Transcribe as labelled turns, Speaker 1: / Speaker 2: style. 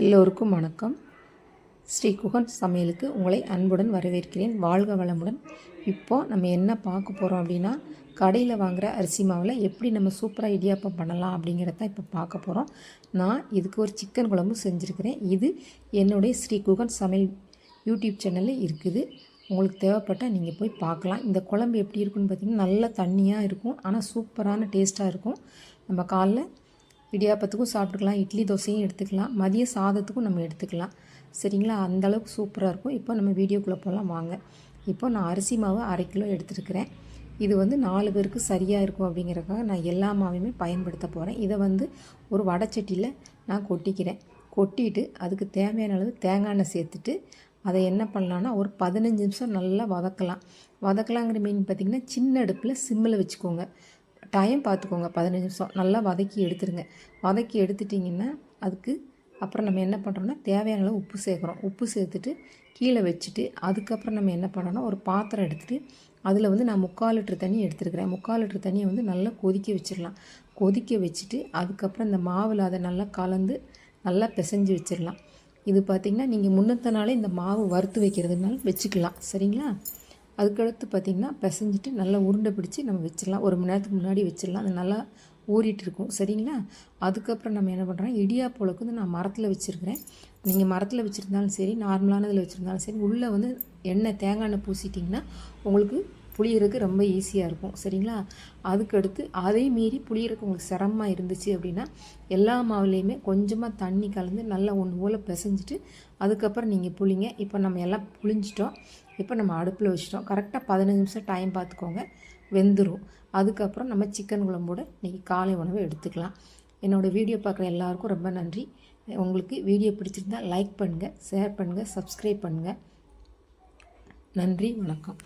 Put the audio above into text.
Speaker 1: எல்லோருக்கும் வணக்கம். ஸ்ரீ குகன் சமையலுக்கு உங்களை அன்புடன் வரவேற்கிறேன். வாழ்க வளமுடன். இப்போது நம்ம என்ன பார்க்க போகிறோம் அப்படின்னா, கடையில் வாங்குகிற அரிசி மாவில் எப்படி நம்ம சூப்பராக இடியாப்பம் பண்ணலாம் அப்படிங்கிறத இப்போ பார்க்க போகிறோம். நான் இதுக்கு ஒரு சிக்கன் குழம்பு செஞ்சுருக்கிறேன். இது என்னுடைய ஸ்ரீ குகன் சமையல் யூடியூப் சேனலில் இருக்குது. உங்களுக்கு தேவைப்பட்டால் நீங்கள் போய் பார்க்கலாம். இந்த குழம்பு எப்படி இருக்குன்னு பார்த்திங்கன்னா, நல்ல தண்ணியாக இருக்கும், ஆனால் சூப்பரான டேஸ்ட்டாக இருக்கும். நம்ம காலைல இடியாப்பத்துக்கும் சாப்பிட்டுக்கலாம், இட்லி தோசையும் எடுத்துக்கலாம், மதிய சாதத்துக்கும் நம்ம எடுத்துக்கலாம். சரிங்களா? அந்தளவுக்கு சூப்பராக இருக்கும். இப்போ நம்ம வீடியோக்குள்ளே போகலாம் வாங்க. இப்போ நான் அரிசி மாவு 1/2 கிலோ எடுத்துருக்கிறேன். இது 4 பேருக்கு சரியாக இருக்கும் அப்படிங்கிறதுக்காக நான் எல்லா மாவையுமே பயன்படுத்த போகிறேன். இதை ஒரு வடைச்சட்டியில் நான் கொட்டிக்கிறேன். கொட்டிட்டு அதுக்கு தேவையான அளவு தேங்காய் எண்ணெய் சேர்த்துட்டு அதை என்ன பண்ணலான்னா ஒரு 15 நிமிஷம் நல்லா வதக்கலாங்கிற மீன் பார்த்திங்கன்னா சின்ன அடுப்பில் சிம்மில் வச்சுக்கோங்க. டைம் பார்த்துக்கோங்க. 15 நிமிஷம் நல்லா வதக்கி எடுத்துருங்க. வதக்கி எடுத்துட்டிங்கன்னா அதுக்கு அப்புறம் நம்ம என்ன பண்ணுறோன்னா தேவையான அளவு உப்பு சேர்க்குறோம். உப்பு சேர்த்துட்டு கீழே வச்சுட்டு அதுக்கப்புறம் நம்ம என்ன பண்ணோன்னா ஒரு பாத்திரம் எடுத்துகிட்டு அதில் நான் 3/4 லிட்டர் தண்ணி எடுத்துருக்கிறேன். 3/4 லிட்டர் தண்ணியை நல்லா கொதிக்க வச்சிடலாம். கொதிக்க வச்சுட்டு அதுக்கப்புறம் இந்த மாவில் அதை நல்லா கலந்து நல்லா பிசைஞ்சு வச்சிடலாம். இது பார்த்திங்கன்னா நீங்கள் முன்னத்த நாளே இந்த மாவு வறுத்து வைக்கிறதுனால வச்சுக்கலாம். சரிங்களா? அதுக்கடுத்து பார்த்திங்கன்னா பிசைஞ்சிட்டு நல்லா உருண்டை பிடிச்சி நம்ம வச்சிடலாம். 1 மணி நேரத்துக்கு முன்னாடி வச்சிடலாம். அது நல்லா ஊறிட்டு இருக்கும். சரிங்களா? அதுக்கப்புறம் நம்ம என்ன பண்ணுறோம், இடியாப்போலுக்கு நான் மரத்தில் வச்சுருக்கிறேன். நீங்கள் மரத்தில் வச்சுருந்தாலும் சரி, நார்மலானதில் வச்சுருந்தாலும் சரி, உள்ளே தேங்காய் எண்ணெய் பூசிட்டிங்கன்னா உங்களுக்கு புளியறதுக்கு ரொம்ப ஈஸியாக இருக்கும். சரிங்களா? அதுக்கடுத்து அதே மீறி புளியறதுக்கு உங்களுக்கு சிரமமாக இருந்துச்சு அப்படின்னா எல்லா மாவுலேயுமே கொஞ்சமாக தண்ணி கலந்து நல்லா ஒன்று போல் பிசைஞ்சிட்டு அதுக்கப்புறம் நீங்கள் புளிங்க. இப்போ நம்ம எல்லாம் புளிஞ்சிட்டோம். இப்போ நம்ம அடுப்பில் வச்சிட்டோம். கரெக்டாக 15 நிமிஷம் டைம் பார்த்துக்கோங்க, வெந்துடும். அதுக்கப்புறம் நம்ம சிக்கன் குழம்போடு இன்றைக்கி காலை உணவு எடுத்துக்கலாம். என்னோடய வீடியோ பார்க்குற எல்லாருக்கும் ரொம்ப நன்றி. உங்களுக்கு வீடியோ பிடிச்சிருந்தால் லைக் பண்ணுங்கள், ஷேர் பண்ணுங்கள், சப்ஸ்கிரைப் பண்ணுங்கள். நன்றி, வணக்கம்.